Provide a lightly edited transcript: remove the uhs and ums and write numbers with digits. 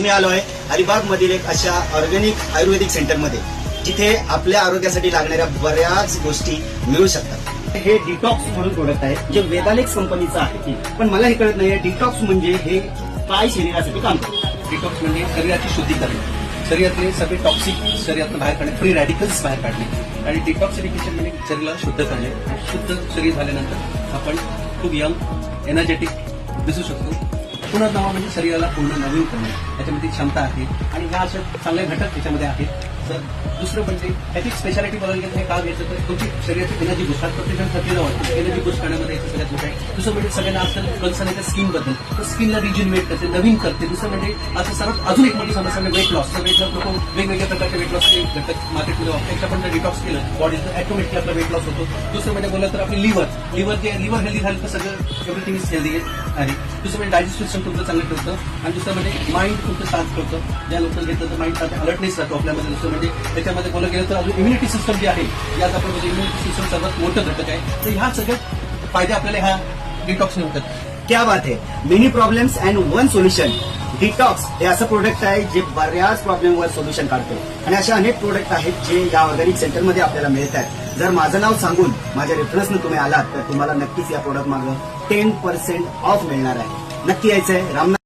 मी आलोय अलिबाग मधील एक अशा ऑर्गॅनिक आयुर्वेदिक सेंटरमध्ये जिथे आपल्या आरोग्यासाठी लागणाऱ्या बऱ्याच गोष्टी मिळू शकतात। हे डिटॉक्स म्हणून प्रोडक्ट आहे जे वेदालेक्स कंपनीचं आहे, पण मला हे कळत नाही डिटॉक्स म्हणजे हे काय शरीरासाठी काम करतं। डिटॉक्स म्हणजे शरीराची शुद्धीकरण, शरीरातले सगळे टॉक्सिक शरीरातून बाहेर काढणे, फ्री रॅडिकल्स बाहेर काढणे आणि डिटॉक्सिफिकेशन म्हणजे शरीराला शुद्ध करणे। शुद्ध शरीर झाल्यानंतर आपण खूप यंग एनर्जेटिक दिसू शकतो। पुनर्नवा म्हणजे शरीराला पूर्ण नवीन करणे, याच्यामध्ये क्षमता आहे आणि ह्या अशा चांगले घटक त्याच्यामध्ये आहेत। तर दुसरं म्हणजे त्याची स्पेशालिटी बघायला गेलं हे काय घ्यायचं तर तुमची शरीराची एनर्जी बुस्ट करते, प्रत्येकजण थकलेलं वाटतं, एनर्जी बुस्ट करण्यामध्ये याचं सगळ्यात मोठं आहे। दुसरं म्हणजे सगळ्यांना आजकाल कन्सर्न आहे स्किन बद्दल, तर स्किनला रिज्युनेट करते, नवीन करते। दुसरं म्हणजे आता सर्वात अजून एक मोठी समस्या म्हणजे वेट लॉस। तर वेट लॉस लोक वेगवेगळ्या प्रकारचे वेट लॉसचे घटक मार्केटमध्ये वापरतात, पण डिटॉक्स केलं बॉडीचं ऑटोमॅटिकली आपला वेट लॉस होतो। दुसरं म्हणजे बोललं तर आपली लिव्हर हेल्दी झालं तर सगळं एव्हरीथिंग इज हेल्दी आहे। दुसरं म्हणजे डायजेस्टिव्ह सिस्टम तुमचं चांगलं ठेवतं आणि दुसरं म्हणजे माइंड तुमचं शांत ठेवतं। ज्या लोकांना घेतलं तर माइंड अलर्टनेस राहतो आपल्यामध्ये। दुसरं म्हणजे त्याच्यामध्ये बोललं गेलं तर अजून इम्युनिटी सिस्टम जी आहे यात आपण इम्युनिटी सिस्टम सर्वात मोठं घटक आहे। तर ह्या सगळे फायदे आपल्याला ह्या डिटॉक्सने होतात। क्या बात है, many problems and one solution. Detox हे असं प्रोडक्ट आहे जे बऱ्याच प्रॉब्लेमवर सोल्युशन काढतो आणि अशा अनेक प्रोडक्ट आहेत जे या ऑर्गॅनिक सेंटरमध्ये आपल्याला मिळतात। जर माझं नाव सांगून माझ्या रेफरन्सनं तुम्ही आलात तर तुम्हाला नक्कीच या प्रोडक्ट मागं 10% ऑफ मिळणार आहे। नक्की यायचंय। रामनाथ